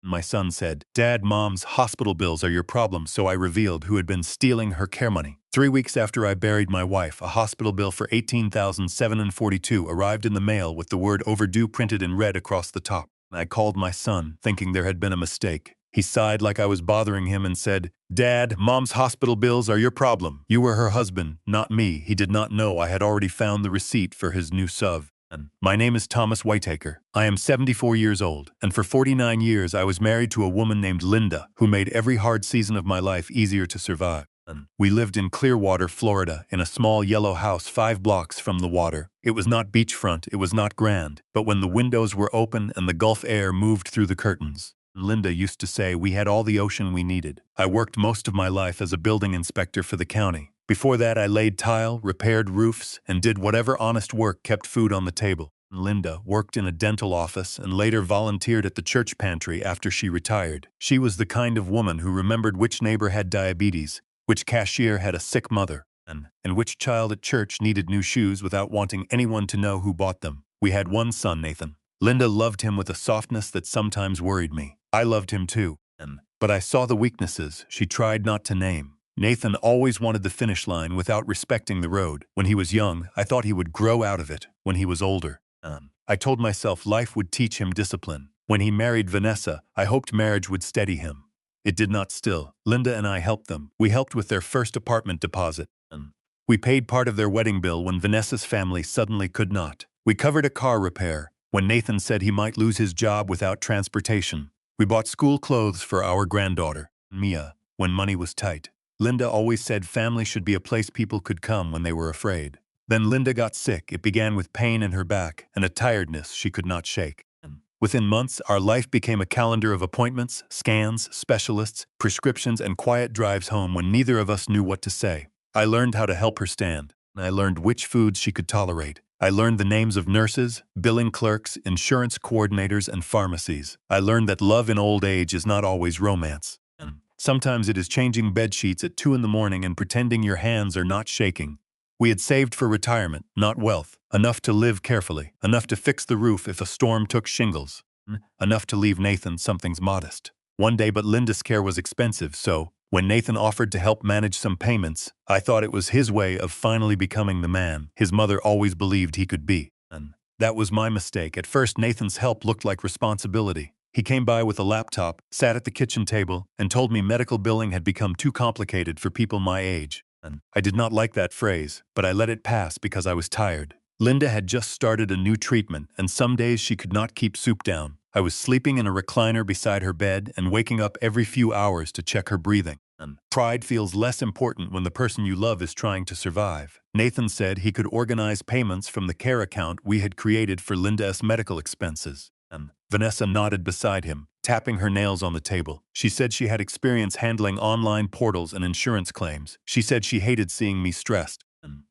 My son said, "Dad, Mom's hospital bills are your problem," so I revealed who had been stealing her care money. 3 weeks after I buried my wife, a hospital bill for $18,742 arrived in the mail with the word overdue printed in red across the top. I called my son, thinking there had been a mistake. He sighed like I was bothering him and said, "Dad, Mom's hospital bills are your problem. You were her husband, not me." He did not know I had already found the receipt for his new SUV. My name is Thomas Whitaker. I am 74 years old, and for 49 years I was married to a woman named Linda, who made every hard season of my life easier to survive. We lived in Clearwater, Florida, in a small yellow house 5 blocks from the water. It was not beachfront, it was not grand, but when the windows were open and the Gulf air moved through the curtains, Linda used to say we had all the ocean we needed. I worked most of my life as a building inspector for the county. Before that, I laid tile, repaired roofs, and did whatever honest work kept food on the table. Linda worked in a dental office and later volunteered at the church pantry after she retired. She was the kind of woman who remembered which neighbor had diabetes, which cashier had a sick mother, and which child at church needed new shoes without wanting anyone to know who bought them. We had one son, Nathan. Linda loved him with a softness that sometimes worried me. I loved him too, but I saw the weaknesses she tried not to name. Nathan always wanted the finish line without respecting the road. When he was young, I thought he would grow out of it. When he was older, I told myself life would teach him discipline. When he married Vanessa, I hoped marriage would steady him. It did not still. Linda and I helped them. We helped with their first apartment deposit. We paid part of their wedding bill when Vanessa's family suddenly could not. We covered a car repair when Nathan said he might lose his job without transportation. We bought school clothes for our granddaughter, Mia, when money was tight. Linda always said family should be a place people could come when they were afraid. Then Linda got sick. It began with pain in her back and a tiredness she could not shake. Within months, our life became a calendar of appointments, scans, specialists, prescriptions, and quiet drives home when neither of us knew what to say. I learned how to help her stand. I learned which foods she could tolerate. I learned the names of nurses, billing clerks, insurance coordinators, and pharmacies. I learned that love in old age is not always romance. Sometimes it is changing bed sheets at 2 in the morning and pretending your hands are not shaking. We had saved for retirement, not wealth, enough to live carefully, enough to fix the roof if a storm took shingles, enough to leave Nathan something's modest. One day, but Linda's care was expensive, so when Nathan offered to help manage some payments, I thought it was his way of finally becoming the man his mother always believed he could be. And that was my mistake. At first, Nathan's help looked like responsibility. He came by with a laptop, sat at the kitchen table, and told me medical billing had become too complicated for people my age. And I did not like that phrase, but I let it pass because I was tired. Linda had just started a new treatment, and some days she could not keep soup down. I was sleeping in a recliner beside her bed and waking up every few hours to check her breathing. And pride feels less important when the person you love is trying to survive. Nathan said he could organize payments from the care account we had created for Linda's medical expenses. Vanessa nodded beside him, tapping her nails on the table. She said she had experience handling online portals and insurance claims. She said she hated seeing me stressed.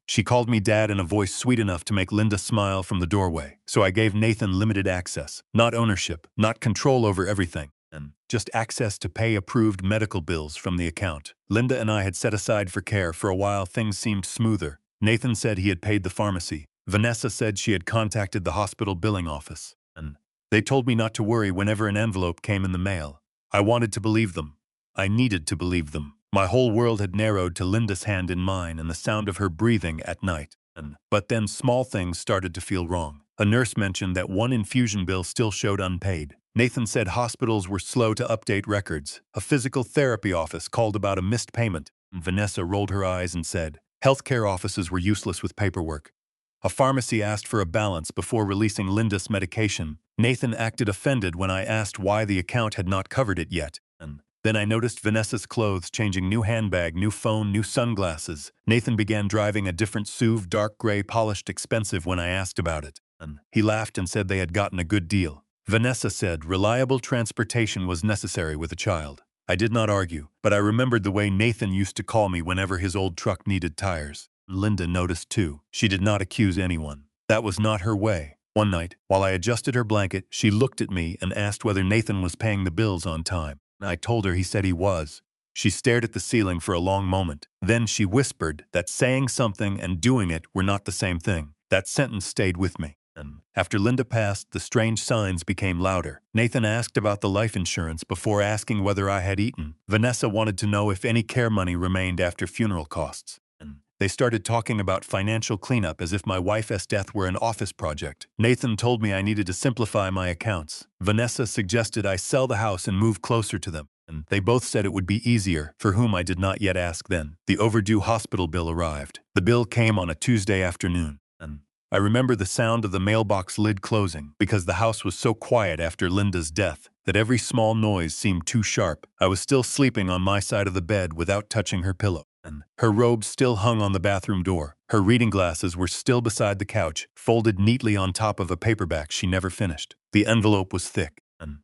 She called me Dad in a voice sweet enough to make Linda smile from the doorway. So I gave Nathan limited access, not ownership, not control over everything, just access to pay approved medical bills from the account. Linda and I had set aside for care. For a while, things seemed smoother. Nathan said he had paid the pharmacy. Vanessa said she had contacted the hospital billing office. They told me not to worry whenever an envelope came in the mail. I wanted to believe them. I needed to believe them. My whole world had narrowed to Linda's hand in mine and the sound of her breathing at night. But then small things started to feel wrong. A nurse mentioned that one infusion bill still showed unpaid. Nathan said hospitals were slow to update records. A physical therapy office called about a missed payment. Vanessa rolled her eyes and said, healthcare offices were useless with paperwork. A pharmacy asked for a balance before releasing Linda's medication. Nathan acted offended when I asked why the account had not covered it yet. Then I noticed Vanessa's clothes changing: new handbag, new phone, new sunglasses. Nathan began driving a different SUV, dark gray, polished, expensive, when I asked about it. He laughed and said they had gotten a good deal. Vanessa said reliable transportation was necessary with a child. I did not argue, but I remembered the way Nathan used to call me whenever his old truck needed tires. Linda noticed too. She did not accuse anyone. That was not her way. One night, while I adjusted her blanket, she looked at me and asked whether Nathan was paying the bills on time. I told her he said he was. She stared at the ceiling for a long moment. Then she whispered that saying something and doing it were not the same thing. That sentence stayed with me. After Linda passed, the strange signs became louder. Nathan asked about the life insurance before asking whether I had eaten. Vanessa wanted to know if any care money remained after funeral costs. They started talking about financial cleanup as if my wife's death were an office project. Nathan told me I needed to simplify my accounts. Vanessa suggested I sell the house and move closer to them. And they both said it would be easier, for whom I did not yet ask then. The overdue hospital bill arrived. The bill came on a Tuesday afternoon. And I remember the sound of the mailbox lid closing, because the house was so quiet after Linda's death that every small noise seemed too sharp. I was still sleeping on my side of the bed without touching her pillow. Her robe still hung on the bathroom door. Her reading glasses were still beside the couch, folded neatly on top of a paperback she never finished. The envelope was thick.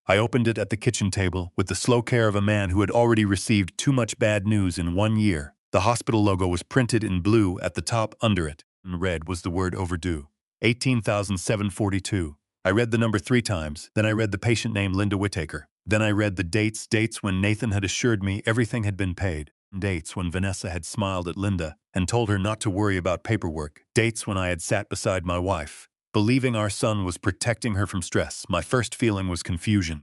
I opened it at the kitchen table with the slow care of a man who had already received too much bad news in 1 year. The hospital logo was printed in blue at the top under it. In red was the word overdue. 18,742. I read the number 3 times. Then I read the patient name Linda Whittaker. Then I read the dates when Nathan had assured me everything had been paid. Dates when Vanessa had smiled at Linda and told her not to worry about paperwork. Dates when I had sat beside my wife, believing our son was protecting her from stress. My first feeling was confusion.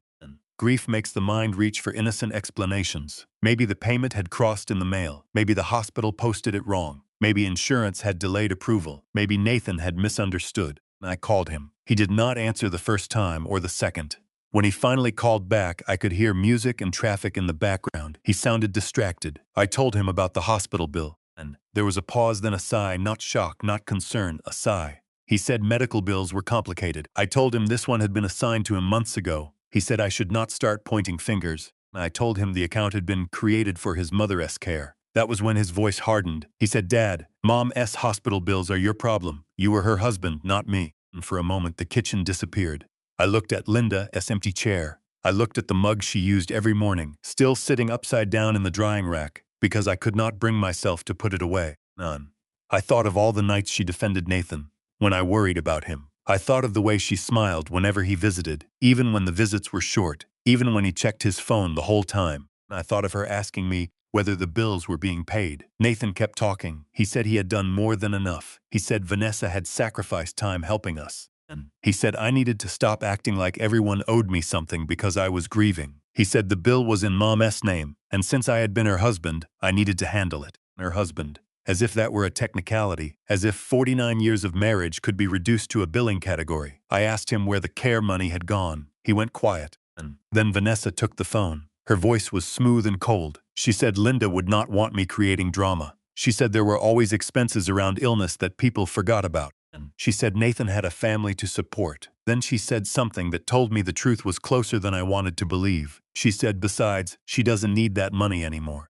Grief makes the mind reach for innocent explanations. Maybe the payment had crossed in the mail. Maybe the hospital posted it wrong. Maybe insurance had delayed approval. Maybe Nathan had misunderstood. I called him. He did not answer the first time or the second. When he finally called back, I could hear music and traffic in the background. He sounded distracted. I told him about the hospital bill, and there was a pause, then a sigh, not shock, not concern, a sigh. He said medical bills were complicated. I told him this one had been assigned to him months ago. He said I should not start pointing fingers. I told him the account had been created for his mother's care. That was when his voice hardened. He said, "Dad, Mom's hospital bills are your problem. You were her husband, not me." And for a moment, the kitchen disappeared. I looked at Linda's empty chair. I looked at the mug she used every morning, still sitting upside down in the drying rack, because I could not bring myself to put it away. None. I thought of all the nights she defended Nathan, when I worried about him. I thought of the way she smiled whenever he visited, even when the visits were short, even when he checked his phone the whole time. I thought of her asking me whether the bills were being paid. Nathan kept talking. He said he had done more than enough. He said Vanessa had sacrificed time helping us. He said I needed to stop acting like everyone owed me something because I was grieving. He said the bill was in Mom's name, and since I had been her husband, I needed to handle it. Her husband. As if that were a technicality. As if 49 years of marriage could be reduced to a billing category. I asked him where the care money had gone. He went quiet. Then Vanessa took the phone. Her voice was smooth and cold. She said Linda would not want me creating drama. She said there were always expenses around illness that people forgot about. She said Nathan had a family to support. Then she said something that told me the truth was closer than I wanted to believe. She said, besides, she doesn't need that money anymore.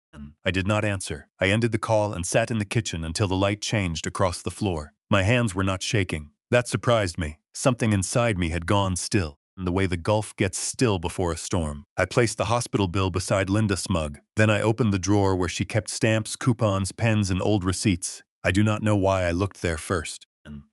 I did not answer. I ended the call and sat in the kitchen until the light changed across the floor. My hands were not shaking. That surprised me. Something inside me had gone still, the way the Gulf gets still before a storm. I placed the hospital bill beside Linda's mug. Then I opened the drawer where she kept stamps, coupons, pens, and old receipts. I do not know why I looked there first.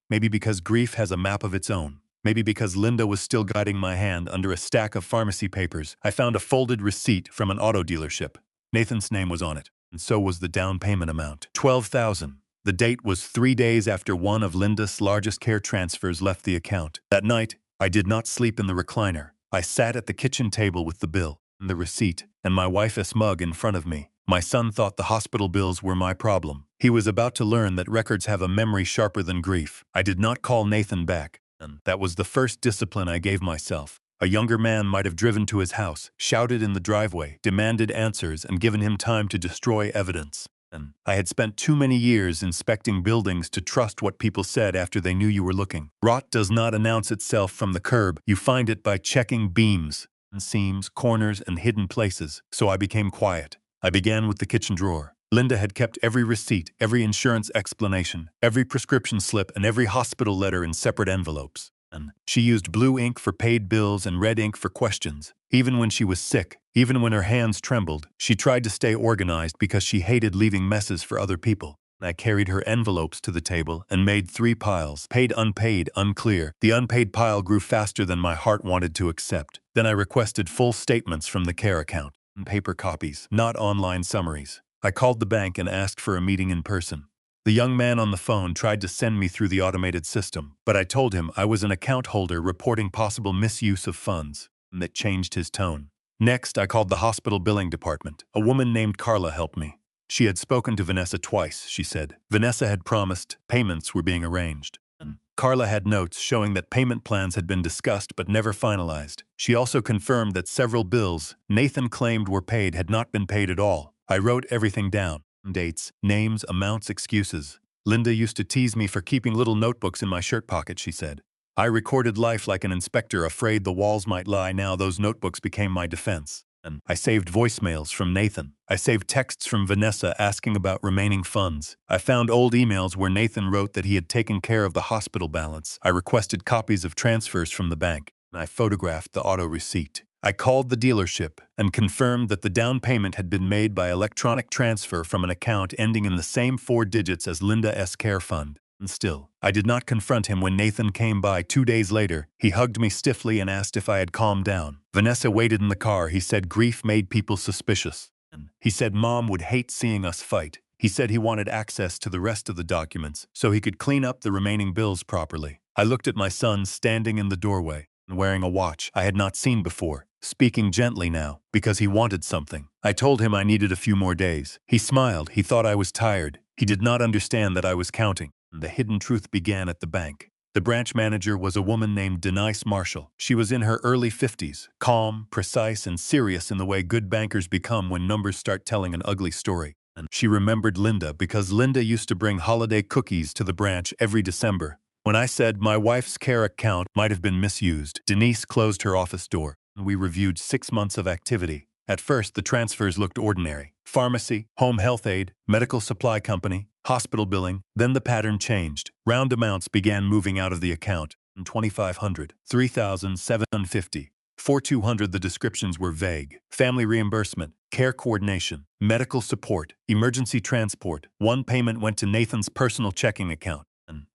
Maybe because grief has a map of its own. Maybe because Linda was still guiding my hand under a stack of pharmacy papers. I found a folded receipt from an auto dealership. Nathan's name was on it, and so was the down payment amount. $12,000. The date was 3 days after one of Linda's largest care transfers left the account. That night, I did not sleep in the recliner. I sat at the kitchen table with the bill, and the receipt, and my wife's mug in front of me. My son thought the hospital bills were my problem. He was about to learn that records have a memory sharper than grief. I did not call Nathan back. That was the first discipline I gave myself. A younger man might have driven to his house, shouted in the driveway, demanded answers, and given him time to destroy evidence. I had spent too many years inspecting buildings to trust what people said after they knew you were looking. Rot does not announce itself from the curb. You find it by checking beams, seams, corners, and hidden places. So I became quiet. I began with the kitchen drawer. Linda had kept every receipt, every insurance explanation, every prescription slip, and every hospital letter in separate envelopes. She used blue ink for paid bills and red ink for questions. Even when she was sick, even when her hands trembled, she tried to stay organized because she hated leaving messes for other people. I carried her envelopes to the table and made 3 piles, paid, unpaid, unclear. The unpaid pile grew faster than my heart wanted to accept. Then I requested full statements from the care account, paper copies, not online summaries. I called the bank and asked for a meeting in person. The young man on the phone tried to send me through the automated system, but I told him I was an account holder reporting possible misuse of funds, and that changed his tone. Next, I called the hospital billing department. A woman named Carla helped me. She had spoken to Vanessa twice, she said. Vanessa had promised payments were being arranged. Carla had notes showing that payment plans had been discussed but never finalized. She also confirmed that several bills Nathan claimed were paid had not been paid at all. I wrote everything down. Dates, names, amounts, excuses. Linda used to tease me for keeping little notebooks in my shirt pocket, she said. I recorded life like an inspector afraid the walls might lie. Now those notebooks became my defense. And I saved voicemails from Nathan. I saved texts from Vanessa asking about remaining funds. I found old emails where Nathan wrote that he had taken care of the hospital balance. I requested copies of transfers from the bank. I photographed the auto receipt. I called the dealership and confirmed that the down payment had been made by electronic transfer from an account ending in the same 4 digits as Linda's care fund. And still, I did not confront him when Nathan came by 2 days later. He hugged me stiffly and asked if I had calmed down. Vanessa waited in the car. He said grief made people suspicious. He said Mom would hate seeing us fight. He said he wanted access to the rest of the documents so he could clean up the remaining bills properly. I looked at my son standing in the doorway and wearing a watch I had not seen before, speaking gently now because he wanted something. I told him I needed a few more days. He smiled. He thought I was tired. He did not understand that I was counting. The hidden truth began at the bank. The branch manager was a woman named Denise Marshall. She was in her early 50s, calm, precise, and serious in the way good bankers become when numbers start telling an ugly story. And she remembered Linda because Linda used to bring holiday cookies to the branch every December. When I said my wife's care account might have been misused, Denise closed her office door. We reviewed 6 months of activity. At first, the transfers looked ordinary. Pharmacy, home health aid, medical supply company, hospital billing. Then the pattern changed. Round amounts began moving out of the account. $2,500, $3,750, $4,200. The descriptions were vague. Family reimbursement, care coordination, medical support, emergency transport. One payment went to Nathan's personal checking account.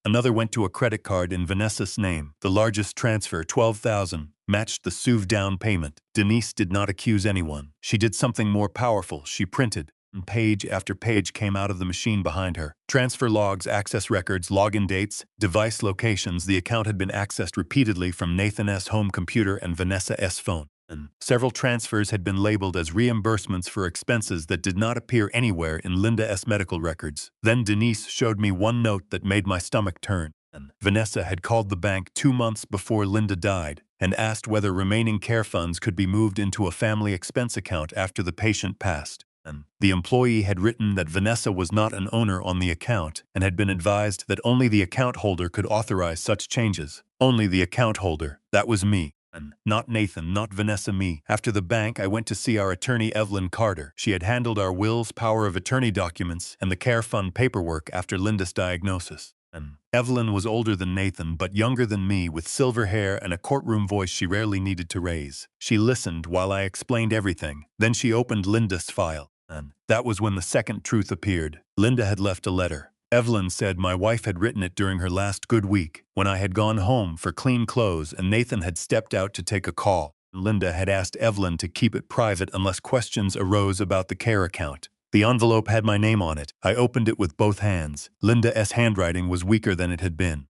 Another went to a credit card in Vanessa's name. The largest transfer, $12,000, matched the SUV down payment. Denise did not accuse anyone. She did something more powerful. She printed, and page after page came out of the machine behind her. Transfer logs, access records, login dates, device locations. The account had been accessed repeatedly from Nathan's home computer and Vanessa's phone. Several transfers had been labeled as reimbursements for expenses that did not appear anywhere in Linda's medical records. Then Denise showed me one note that made my stomach turn. Vanessa had called the bank 2 months before Linda died and asked whether remaining care funds could be moved into a family expense account after the patient passed. The employee had written that Vanessa was not an owner on the account and had been advised that only the account holder could authorize such changes. Only the account holder. That was me. Not Nathan, not Vanessa, me. After the bank, I went to see our attorney Evelyn Carter. She had handled our wills, power of attorney documents, and the care fund paperwork after Linda's diagnosis. Evelyn was older than Nathan, but younger than me, with silver hair and a courtroom voice she rarely needed to raise. She listened while I explained everything. Then she opened Linda's file. That was when the second truth appeared. Linda had left a letter. Evelyn said my wife had written it during her last good week, when I had gone home for clean clothes and Nathan had stepped out to take a call. Linda had asked Evelyn to keep it private unless questions arose about the care account. The envelope had my name on it. I opened it with both hands. Linda's handwriting was weaker than it had been,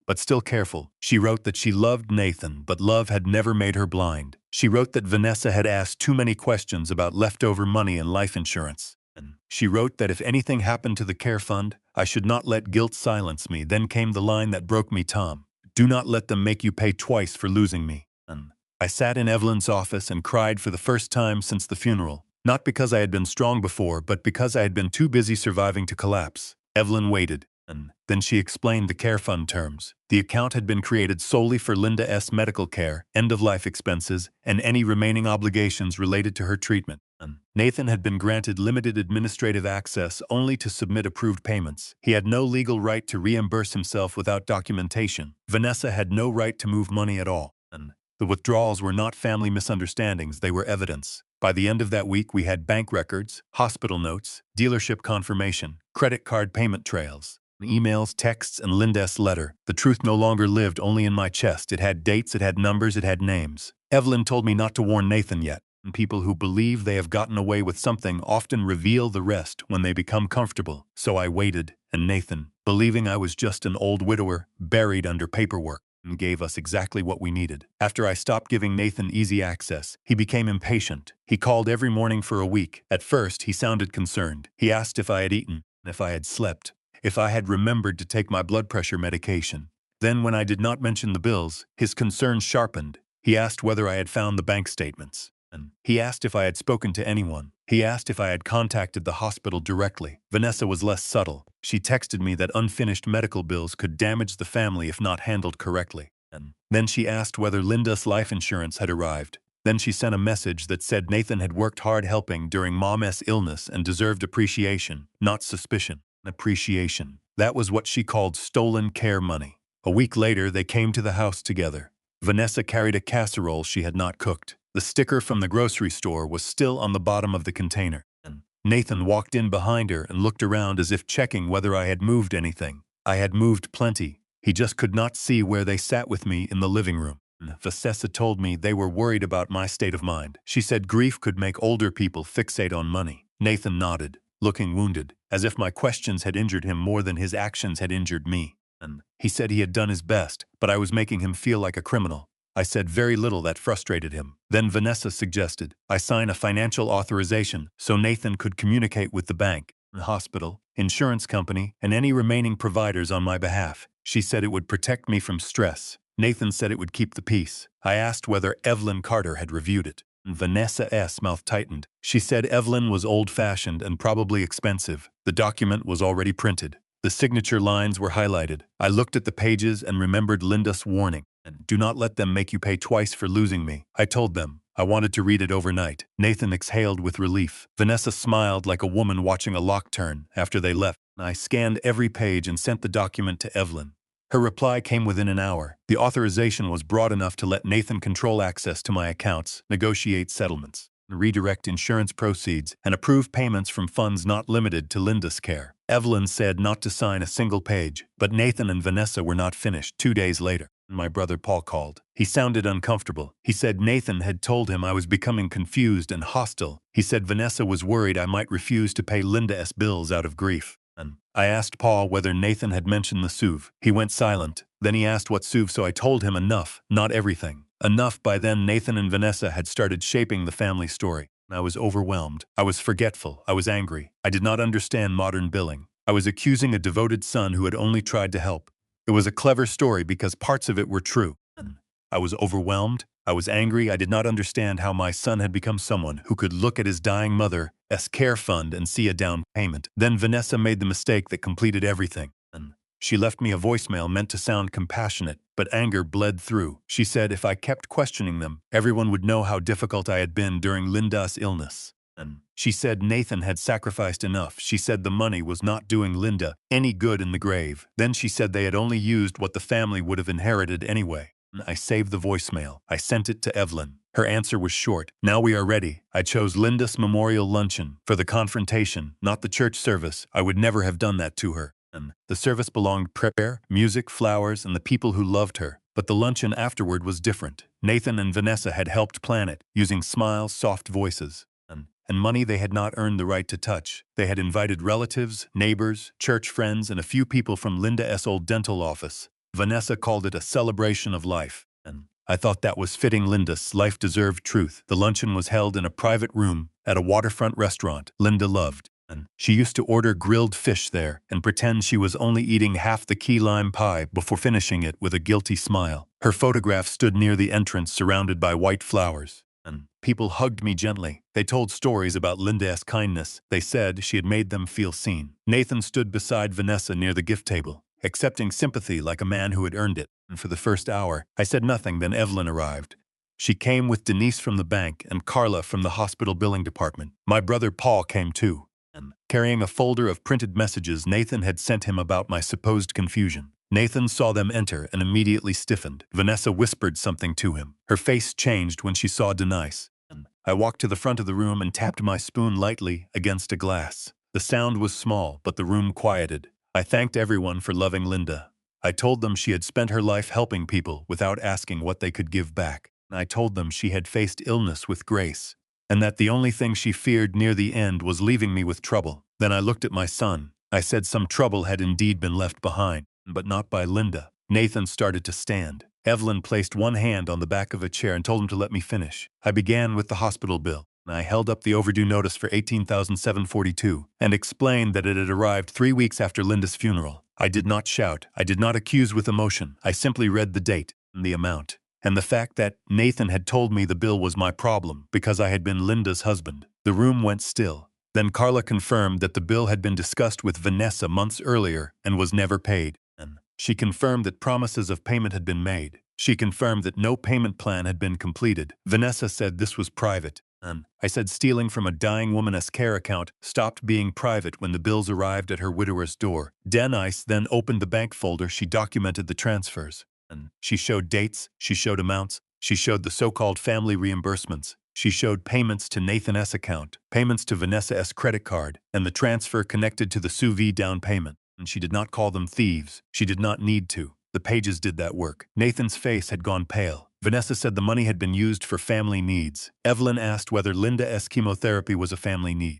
but still careful. She wrote that she loved Nathan, but love had never made her blind. She wrote that Vanessa had asked too many questions about leftover money and life insurance. She wrote that if anything happened to the care fund, I should not let guilt silence me. Then came the line that broke me, Tom. Do not let them make you pay twice for losing me. I sat in Evelyn's office and cried for the first time since the funeral. Not because I had been strong before, but because I had been too busy surviving to collapse. Evelyn waited. Then she explained the care fund terms. The account had been created solely for Linda's medical care, end-of-life expenses, and any remaining obligations related to her treatment. Nathan had been granted limited administrative access only to submit approved payments. He had no legal right to reimburse himself without documentation. Vanessa had no right to move money at all. The withdrawals were not family misunderstandings, they were evidence. By the end of that week, we had bank records, hospital notes, dealership confirmation, credit card payment trails, emails, texts, and Linda's letter. The truth no longer lived only in my chest. It had dates, it had numbers, it had names. Evelyn told me not to warn Nathan yet. People who believe they have gotten away with something often reveal the rest when they become comfortable. So I waited, and Nathan, believing I was just an old widower buried under paperwork, gave us exactly what we needed. After I stopped giving Nathan easy access, he became impatient. He called every morning for a week. At first, he sounded concerned. He asked if I had eaten, if I had slept, if I had remembered to take my blood pressure medication. Then, when I did not mention the bills, his concern sharpened. He asked whether I had found the bank statements. And he asked if I had spoken to anyone. He asked if I had contacted the hospital directly. Vanessa was less subtle. She texted me that unfinished medical bills could damage the family if not handled correctly. And then she asked whether Linda's life insurance had arrived. Then she sent a message that said Nathan had worked hard helping during Mom's illness and deserved appreciation, not suspicion. Appreciation. That was what she called stolen care money. A week later, they came to the house together. Vanessa carried a casserole she had not cooked. The sticker from the grocery store was still on the bottom of the container. Nathan walked in behind her and looked around as if checking whether I had moved anything. I had moved plenty. He just could not see where they sat with me in the living room. Vanessa told me they were worried about my state of mind. She said grief could make older people fixate on money. Nathan nodded, looking wounded, as if my questions had injured him more than his actions had injured me. He said he had done his best, but I was making him feel like a criminal. I said very little that frustrated him. Then Vanessa suggested I sign a financial authorization so Nathan could communicate with the bank, the hospital, insurance company, and any remaining providers on my behalf. She said it would protect me from stress. Nathan said it would keep the peace. I asked whether Evelyn Carter had reviewed it. Vanessa's mouth tightened. She said Evelyn was old-fashioned and probably expensive. The document was already printed. The signature lines were highlighted. I looked at the pages and remembered Linda's warning. Do not let them make you pay twice for losing me. I told them. I wanted to read it overnight. Nathan exhaled with relief. Vanessa smiled like a woman watching a lock turn after they left. I scanned every page and sent the document to Evelyn. Her reply came within an hour. The authorization was broad enough to let Nathan control access to my accounts, negotiate settlements, redirect insurance proceeds, and approve payments from funds not limited to Linda's care. Evelyn said not to sign a single page, but Nathan and Vanessa were not finished. 2 days later, my brother Paul called. He sounded uncomfortable. He said Nathan had told him I was becoming confused and hostile. He said Vanessa was worried I might refuse to pay Linda's bills out of grief. I asked Paul whether Nathan had mentioned the SUV. He went silent. Then he asked what SUV, so I told him enough, not everything. Enough. By then, Nathan and Vanessa had started shaping the family story. I was overwhelmed. I was forgetful. I was angry. I did not understand modern billing. I was accusing a devoted son who had only tried to help. It was a clever story because parts of it were true. I was overwhelmed. I was angry. I did not understand how my son had become someone who could look at his dying mother's care fund and see a down payment. Then Vanessa made the mistake that completed everything. She left me a voicemail meant to sound compassionate, but anger bled through. She said if I kept questioning them, everyone would know how difficult I had been during Linda's illness. She said Nathan had sacrificed enough. She said the money was not doing Linda any good in the grave. Then she said they had only used what the family would have inherited anyway. I saved the voicemail. I sent it to Evelyn. Her answer was short. Now we are ready. I chose Linda's memorial luncheon for the confrontation, not the church service. I would never have done that to her. The service belonged prayer, music, flowers, and the people who loved her. But the luncheon afterward was different. Nathan and Vanessa had helped plan it, using smiles, soft voices, and money they had not earned the right to touch. They had invited relatives, neighbors, church friends, and a few people from Linda's old dental office. Vanessa called it a celebration of life, and I thought that was fitting. Linda's life deserved truth. The luncheon was held in a private room at a waterfront restaurant Linda loved. She used to order grilled fish there and pretend she was only eating half the key lime pie before finishing it with a guilty smile. Her photograph stood near the entrance surrounded by white flowers. People hugged me gently. They told stories about Linda's kindness. They said she had made them feel seen. Nathan stood beside Vanessa near the gift table, accepting sympathy like a man who had earned it. And for the first hour, I said nothing. Then Evelyn arrived. She came with Denise from the bank and Carla from the hospital billing department. My brother Paul came too, carrying a folder of printed messages Nathan had sent him about my supposed confusion. Nathan saw them enter and immediately stiffened. Vanessa whispered something to him. Her face changed when she saw Denise. I walked to the front of the room and tapped my spoon lightly against a glass. The sound was small, but the room quieted. I thanked everyone for loving Linda. I told them she had spent her life helping people without asking what they could give back. I told them she had faced illness with grace. and that the only thing she feared near the end was leaving me with trouble. Then I looked at my son. I said some trouble had indeed been left behind, but not by Linda. Nathan started to stand. Evelyn placed one hand on the back of a chair and told him to let me finish. I began with the hospital bill. I held up the overdue notice for $18,742 and explained that it had arrived 3 weeks after Linda's funeral. I did not shout. I did not accuse with emotion. I simply read the date and the amount, and the fact that Nathan had told me the bill was my problem because I had been Linda's husband. The room went still. Then Carla confirmed that the bill had been discussed with Vanessa months earlier and was never paid. And she confirmed that promises of payment had been made. She confirmed that no payment plan had been completed. Vanessa said this was private. I said stealing from a dying woman's care account stopped being private when the bills arrived at her widower's door. Denise then opened the bank folder. She documented the transfers. She showed dates, she showed amounts, she showed the so-called family reimbursements. She showed payments to Nathan S. account, payments to Vanessa S. credit card, and the transfer connected to the Sue V down payment. And she did not call them thieves. She did not need to. The pages did that work. Nathan's face had gone pale. Vanessa said the money had been used for family needs. Evelyn asked whether Linda S. chemotherapy was a family need,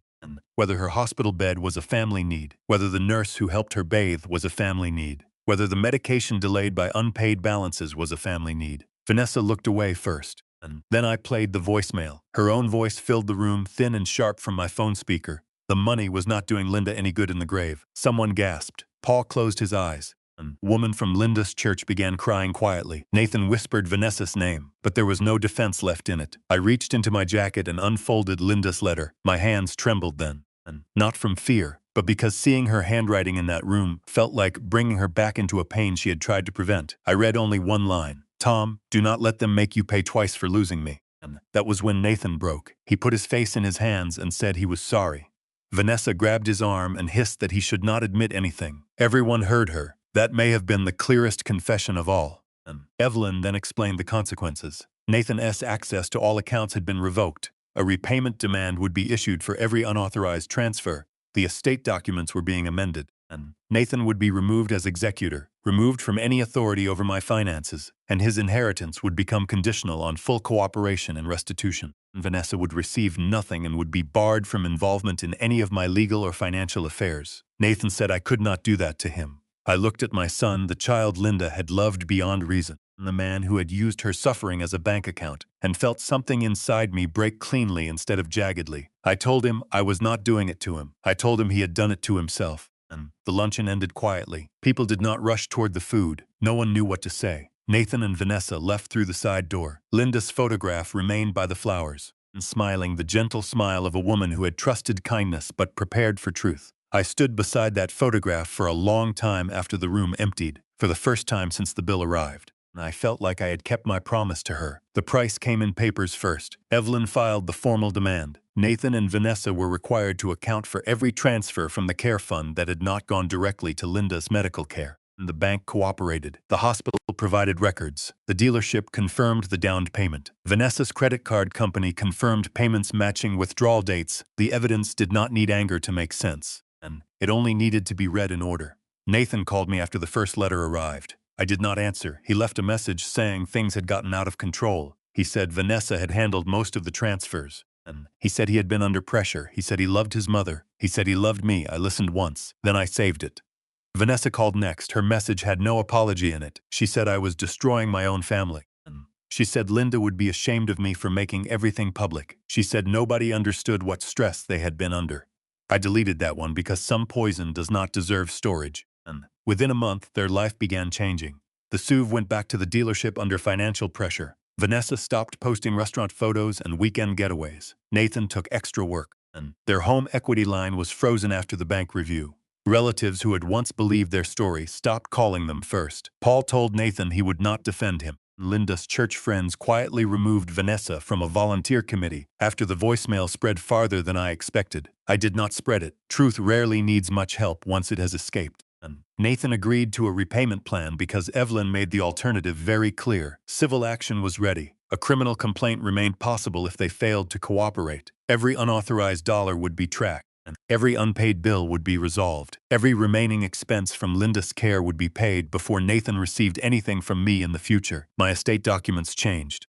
whether her hospital bed was a family need, whether the nurse who helped her bathe was a family need, whether the medication delayed by unpaid balances was a family need. Vanessa looked away first, and then I played the voicemail. Her own voice filled the room, thin and sharp from my phone speaker. The money was not doing Linda any good in the grave. Someone gasped. Paul closed his eyes. A woman from Linda's church began crying quietly. Nathan whispered Vanessa's name, but there was no defense left in it. I reached into my jacket and unfolded Linda's letter. My hands trembled then, and not from fear, but because seeing her handwriting in that room felt like bringing her back into a pain she had tried to prevent. I read only one line. Tom, do not let them make you pay twice for losing me. And that was when Nathan broke. He put his face in his hands and said he was sorry. Vanessa grabbed his arm and hissed that he should not admit anything. Everyone heard her. That may have been the clearest confession of all. Evelyn then explained the consequences. Nathan S. access to all accounts had been revoked. A repayment demand would be issued for every unauthorized transfer. The estate documents were being amended. And Nathan would be removed as executor, removed from any authority over my finances, and his inheritance would become conditional on full cooperation and restitution. Vanessa would receive nothing and would be barred from involvement in any of my legal or financial affairs. Nathan said I could not do that to him. I looked at my son, the child Linda had loved beyond reason, the man who had used her suffering as a bank account, and felt something inside me break cleanly instead of jaggedly. I told him I was not doing it to him. I told him he had done it to himself. And the luncheon ended quietly. People did not rush toward the food. No one knew what to say. Nathan and Vanessa left through the side door. Linda's photograph remained by the flowers, and smiling the gentle smile of a woman who had trusted kindness but prepared for truth. I stood beside that photograph for a long time after the room emptied, for the first time since the bill arrived. I felt like I had kept my promise to her. The price came in papers first. Evelyn filed the formal demand. Nathan and Vanessa were required to account for every transfer from the care fund that had not gone directly to Linda's medical care. The bank cooperated. The hospital provided records. The dealership confirmed the down payment. Vanessa's credit card company confirmed payments matching withdrawal dates. The evidence did not need anger to make sense, and it only needed to be read in order. Nathan called me after the first letter arrived. I did not answer. He left a message saying things had gotten out of control. He said Vanessa had handled most of the transfers. And he said he had been under pressure. He said he loved his mother. He said he loved me. I listened once. Then I saved it. Vanessa called next. Her message had no apology in it. She said I was destroying my own family. She said Linda would be ashamed of me for making everything public. She said nobody understood what stress they had been under. I deleted that one because some poison does not deserve storage. And within a month, their life began changing. The SUV went back to the dealership under financial pressure. Vanessa stopped posting restaurant photos and weekend getaways. Nathan took extra work, and their home equity line was frozen after the bank review. Relatives who had once believed their story stopped calling them first. Paul told Nathan he would not defend him. Linda's church friends quietly removed Vanessa from a volunteer committee after the voicemail spread farther than I expected. I did not spread it. Truth rarely needs much help once it has escaped. Nathan agreed to a repayment plan because Evelyn made the alternative very clear. Civil action was ready. A criminal complaint remained possible if they failed to cooperate. Every unauthorized dollar would be tracked, and every unpaid bill would be resolved. Every remaining expense from Linda's care would be paid before Nathan received anything from me in the future. My estate documents changed.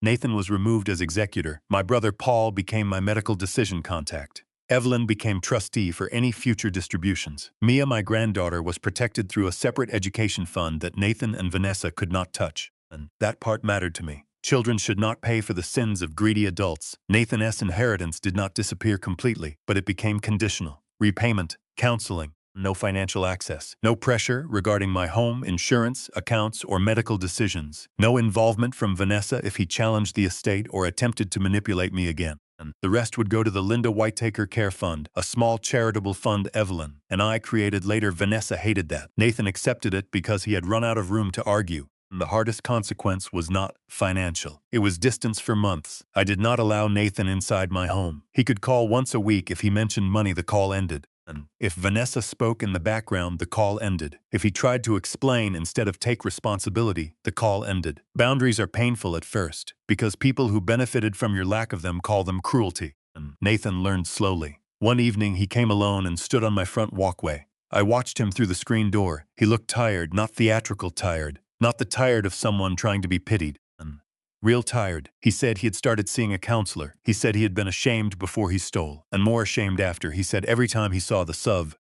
Nathan was removed as executor. My brother Paul became my medical decision contact. Evelyn became trustee for any future distributions. Mia, my granddaughter, was protected through a separate education fund that Nathan and Vanessa could not touch. And that part mattered to me. Children should not pay for the sins of greedy adults. Nathan's inheritance did not disappear completely, but it became conditional. Repayment, counseling, no financial access, no pressure regarding my home, insurance, accounts, or medical decisions, no involvement from Vanessa if he challenged the estate or attempted to manipulate me again. And the rest would go to the Linda Whitaker Care Fund, a small charitable fund Evelyn and I created later. Vanessa hated that. Nathan accepted it because he had run out of room to argue. The hardest consequence was not financial. It was distance for months. I did not allow Nathan inside my home. He could call once a week. If he mentioned money, the call ended. And if Vanessa spoke in the background, the call ended. If he tried to explain instead of take responsibility, the call ended. Boundaries are painful at first, because people who benefited from your lack of them call them cruelty. And Nathan learned slowly. One evening, he came alone and stood on my front walkway. I watched him through the screen door. He looked tired, not theatrical tired. Not the tired of someone trying to be pitied. Real tired. He said he had started seeing a counselor. He said he had been ashamed before he stole, and more ashamed after. He said every time he saw the SUV,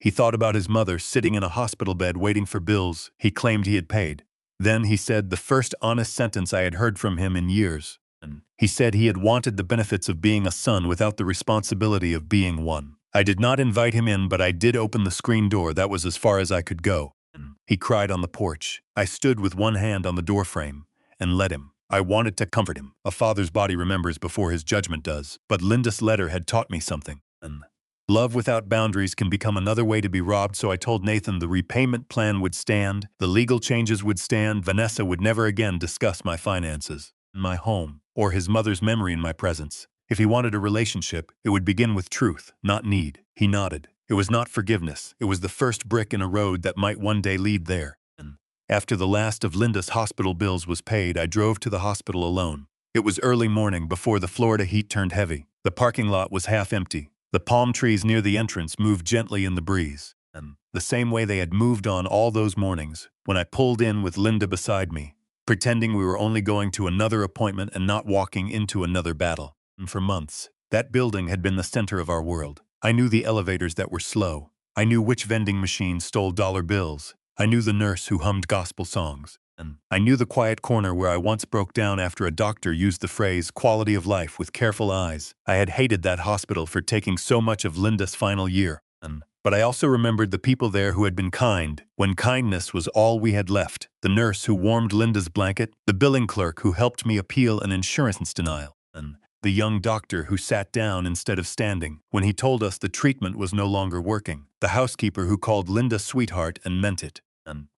he thought about his mother sitting in a hospital bed waiting for bills he claimed he had paid. Then he said the first honest sentence I had heard from him in years. He said he had wanted the benefits of being a son without the responsibility of being one. I did not invite him in, but I did open the screen door. That was as far as I could go. He cried on the porch. I stood with one hand on the doorframe and let him. I wanted to comfort him. A father's body remembers before his judgment does. But Linda's letter had taught me something. Love without boundaries can become another way to be robbed, so I told Nathan the repayment plan would stand, the legal changes would stand, Vanessa would never again discuss my finances, my home, or his mother's memory in my presence. If he wanted a relationship, it would begin with truth, not need. He nodded. It was not forgiveness. It was the first brick in a road that might one day lead there. After the last of Linda's hospital bills was paid, I drove to the hospital alone. It was early morning before the Florida heat turned heavy. The parking lot was half empty. The palm trees near the entrance moved gently in the breeze, the same way they had moved on all those mornings when I pulled in with Linda beside me, pretending we were only going to another appointment and not walking into another battle. And for months, that building had been the center of our world. I knew the elevators that were slow. I knew which vending machine stole dollar bills. I knew the nurse who hummed gospel songs. And I knew the quiet corner where I once broke down after a doctor used the phrase quality of life with careful eyes. I had hated that hospital for taking so much of Linda's final year. But I also remembered the people there who had been kind, when kindness was all we had left. The nurse who warmed Linda's blanket, the billing clerk who helped me appeal an insurance denial, and the young doctor who sat down instead of standing when he told us the treatment was no longer working, the housekeeper who called Linda sweetheart and meant it.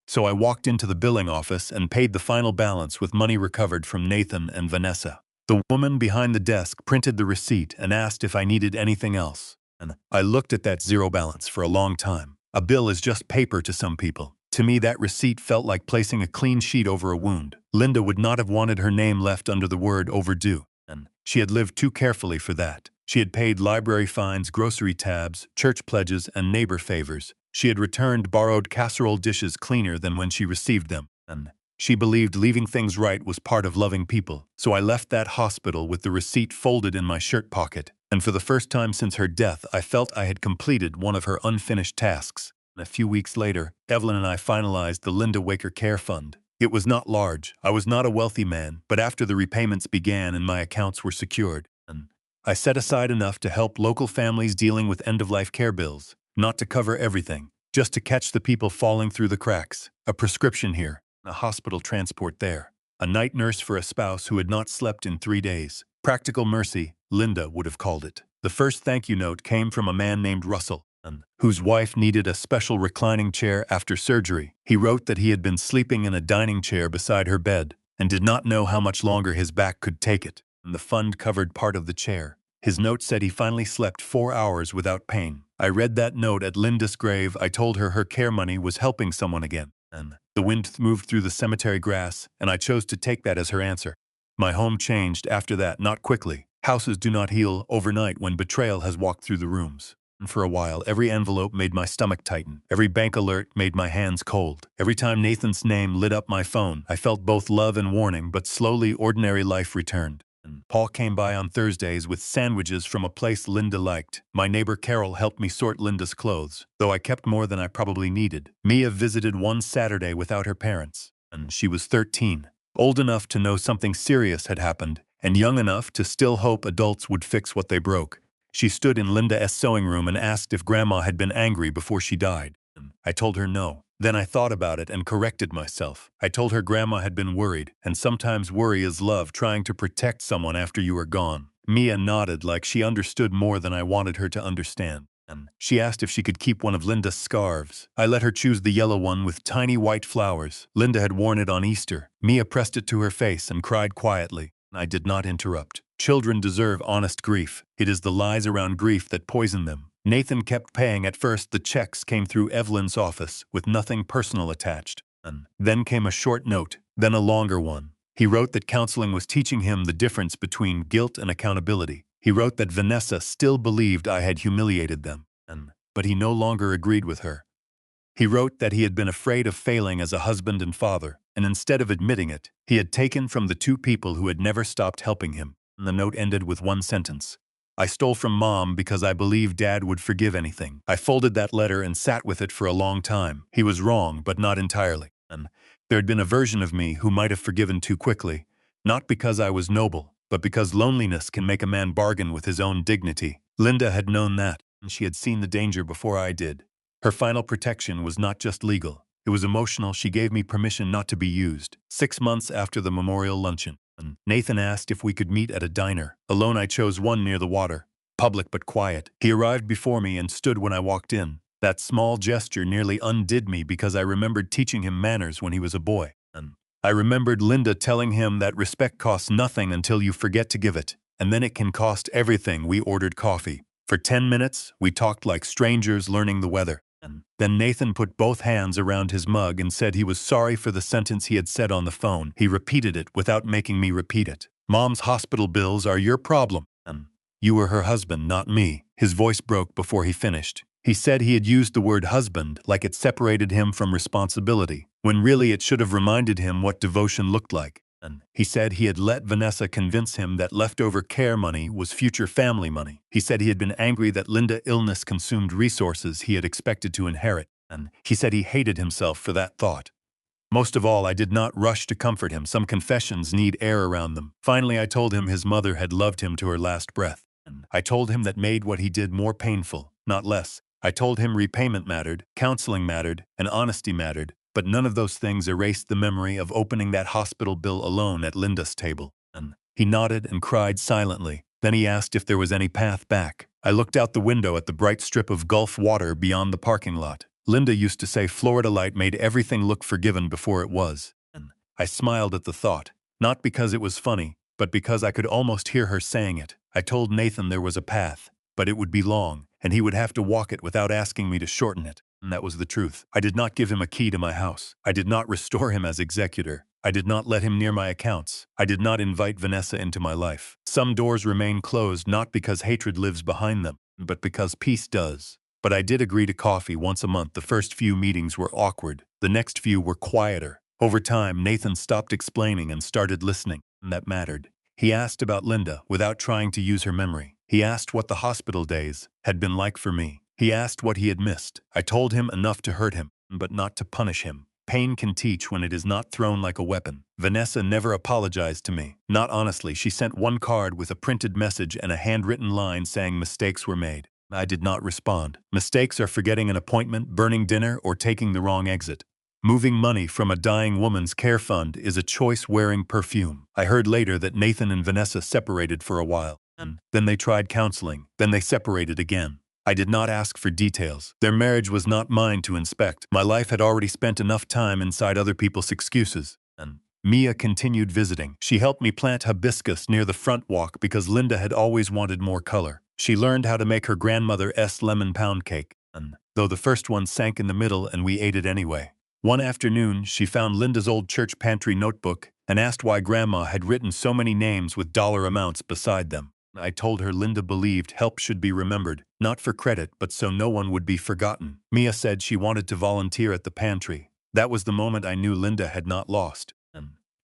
So I walked into the billing office and paid the final balance with money recovered from Nathan and Vanessa. The woman behind the desk printed the receipt and asked if I needed anything else. And I looked at that zero balance for a long time. A bill is just paper to some people. To me, that receipt felt like placing a clean sheet over a wound. Linda would not have wanted her name left under the word overdue. And she had lived too carefully for that. She had paid library fines, grocery tabs, church pledges, and neighbor favors. She had returned borrowed casserole dishes cleaner than when she received them. And she believed leaving things right was part of loving people. So I left that hospital with the receipt folded in my shirt pocket. And for the first time since her death, I felt I had completed one of her unfinished tasks. And a few weeks later, Evelyn and I finalized the Linda Whitaker Care Fund. It was not large. I was not a wealthy man, but after the repayments began and my accounts were secured, I set aside enough to help local families dealing with end-of-life care bills. Not to cover everything, just to catch the people falling through the cracks. A prescription here, a hospital transport there. A night nurse for a spouse who had not slept in 3 days. Practical mercy, Linda would have called it. The first thank you note came from a man named Russell, whose wife needed a special reclining chair after surgery. He wrote that he had been sleeping in a dining chair beside her bed and did not know how much longer his back could take it. And the fund covered part of the chair. His note said he finally slept 4 hours without pain. I read that note at Linda's grave. I told her her care money was helping someone again. And the wind moved through the cemetery grass, and I chose to take that as her answer. My home changed after that, not quickly. Houses do not heal overnight when betrayal has walked through the rooms. And for a while, every envelope made my stomach tighten. Every bank alert made my hands cold. Every time Nathan's name lit up my phone, I felt both love and warning, but slowly ordinary life returned. Paul came by on Thursdays with sandwiches from a place Linda liked. My neighbor Carol helped me sort Linda's clothes, though I kept more than I probably needed. Mia visited one Saturday without her parents, and she was 13, old enough to know something serious had happened, and young enough to still hope adults would fix what they broke. She stood in Linda's sewing room and asked if Grandma had been angry before she died. I told her no. Then I thought about it and corrected myself. I told her Grandma had been worried, and sometimes worry is love trying to protect someone after you are gone. Mia nodded like she understood more than I wanted her to understand. She asked if she could keep one of Linda's scarves. I let her choose the yellow one with tiny white flowers. Linda had worn it on Easter. Mia pressed it to her face and cried quietly. I did not interrupt. Children deserve honest grief. It is the lies around grief that poison them. Nathan kept paying. At first, the checks came through Evelyn's office with nothing personal attached. Then came a short note, then a longer one. He wrote that counseling was teaching him the difference between guilt and accountability. He wrote that Vanessa still believed I had humiliated them, but he no longer agreed with her. He wrote that he had been afraid of failing as a husband and father, and instead of admitting it, he had taken from the two people who had never stopped helping him. The note ended with one sentence. I stole from Mom because I believed Dad would forgive anything. I folded that letter and sat with it for a long time. He was wrong, but not entirely. There had been a version of me who might have forgiven too quickly, not because I was noble, but because loneliness can make a man bargain with his own dignity. Linda had known that, and she had seen the danger before I did. Her final protection was not just legal. It was emotional. She gave me permission not to be used. 6 months after the memorial luncheon, Nathan asked if we could meet at a diner. Alone, I chose one near the water, public but quiet. He arrived before me and stood when I walked in. That small gesture nearly undid me because I remembered teaching him manners when he was a boy. I remembered Linda telling him that respect costs nothing until you forget to give it, and then it can cost everything. We ordered coffee. For 10 minutes, we talked like strangers learning the weather. Then Nathan put both hands around his mug and said he was sorry for the sentence he had said on the phone. He repeated it without making me repeat it. Mom's hospital bills are your problem. You were her husband, not me. His voice broke before he finished. He said he had used the word husband like it separated him from responsibility, when really it should have reminded him what devotion looked like. He said he had let Vanessa convince him that leftover care money was future family money. He said he had been angry that Linda's illness consumed resources he had expected to inherit, and he said he hated himself for that thought. Most of all, I did not rush to comfort him. Some confessions need air around them. Finally, I told him his mother had loved him to her last breath. I told him that made what he did more painful, not less. I told him repayment mattered, counseling mattered, and honesty mattered, but none of those things erased the memory of opening that hospital bill alone at Linda's table. He nodded and cried silently. Then he asked if there was any path back. I looked out the window at the bright strip of Gulf water beyond the parking lot. Linda used to say Florida light made everything look forgiven before it was. I smiled at the thought, not because it was funny, but because I could almost hear her saying it. I told Nathan there was a path, but it would be long, and he would have to walk it without asking me to shorten it. And that was the truth. I did not give him a key to my house. I did not restore him as executor. I did not let him near my accounts. I did not invite Vanessa into my life. Some doors remain closed not because hatred lives behind them, but because peace does. But I did agree to coffee once a month. The first few meetings were awkward. The next few were quieter. Over time, Nathan stopped explaining and started listening, and that mattered. He asked about Linda without trying to use her memory. He asked what the hospital days had been like for me. He asked what he had missed. I told him enough to hurt him, but not to punish him. Pain can teach when it is not thrown like a weapon. Vanessa never apologized to me. Not honestly. She sent one card with a printed message and a handwritten line saying mistakes were made. I did not respond. Mistakes are forgetting an appointment, burning dinner, or taking the wrong exit. Moving money from a dying woman's care fund is a choice wearing perfume. I heard later that Nathan and Vanessa separated for a while. Then they tried counseling. Then they separated again. I did not ask for details. Their marriage was not mine to inspect. My life had already spent enough time inside other people's excuses. Mia continued visiting. She helped me plant hibiscus near the front walk because Linda had always wanted more color. She learned how to make her grandmother's lemon pound cake, though the first one sank in the middle and we ate it anyway. One afternoon, she found Linda's old church pantry notebook and asked why Grandma had written so many names with dollar amounts beside them. I told her Linda believed help should be remembered, not for credit but so no one would be forgotten. Mia said she wanted to volunteer at the pantry. That was the moment I knew Linda had not lost.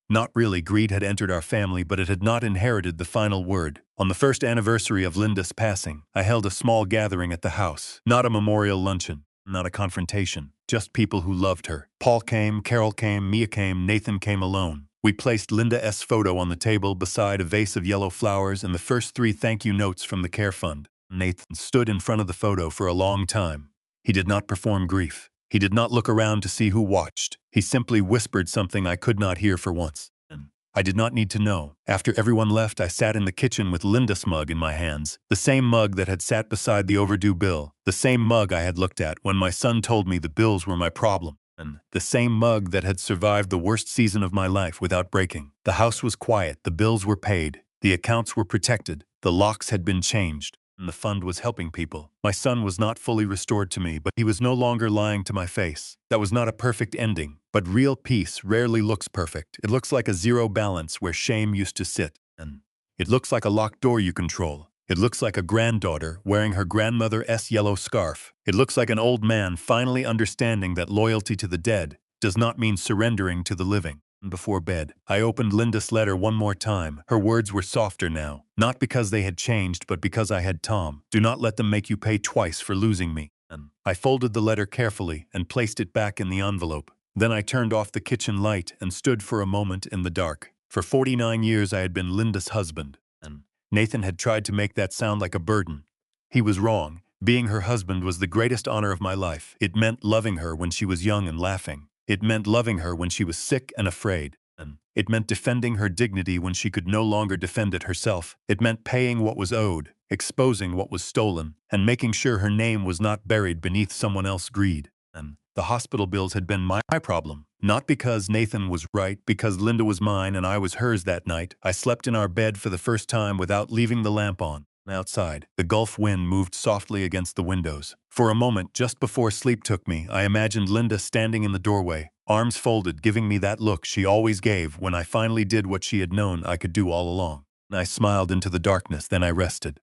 Not really, greed had entered our family, but it had not inherited the final word. On the first anniversary of Linda's passing, I held a small gathering at the house. Not a memorial luncheon, not a confrontation, just people who loved her. Paul came, Carol came, Mia came, Nathan came alone. We placed Linda's photo on the table beside a vase of yellow flowers and the first 3 thank you notes from the care fund. Nathan stood in front of the photo for a long time. He did not perform grief. He did not look around to see who watched. He simply whispered something I could not hear for once. I did not need to know. After everyone left, I sat in the kitchen with Linda's mug in my hands. The same mug that had sat beside the overdue bill. The same mug I had looked at when my son told me the bills were my problem. And the same mug that had survived the worst season of my life without breaking. The house was quiet, the bills were paid, the accounts were protected, the locks had been changed, and the fund was helping people. My son was not fully restored to me, but he was no longer lying to my face. That was not a perfect ending, but real peace rarely looks perfect. It looks like a zero balance where shame used to sit, and it looks like a locked door you control. It looks like a granddaughter wearing her grandmother's yellow scarf. It looks like an old man finally understanding that loyalty to the dead does not mean surrendering to the living. Before bed, I opened Linda's letter one more time. Her words were softer now, not because they had changed, but because I had Tom. Do not let them make you pay twice for losing me. And I folded the letter carefully and placed it back in the envelope. Then I turned off the kitchen light and stood for a moment in the dark. For 49 years I had been Linda's husband. And Nathan had tried to make that sound like a burden. He was wrong. Being her husband was the greatest honor of my life. It meant loving her when she was young and laughing. It meant loving her when she was sick and afraid. And it meant defending her dignity when she could no longer defend it herself. It meant paying what was owed, exposing what was stolen, and making sure her name was not buried beneath someone else's greed. And the hospital bills had been my problem. Not because Nathan was right, because Linda was mine and I was hers that night. I slept in our bed for the first time without leaving the lamp on. Outside, the Gulf wind moved softly against the windows. For a moment, just before sleep took me, I imagined Linda standing in the doorway, arms folded, giving me that look she always gave when I finally did what she had known I could do all along. I smiled into the darkness, then I rested.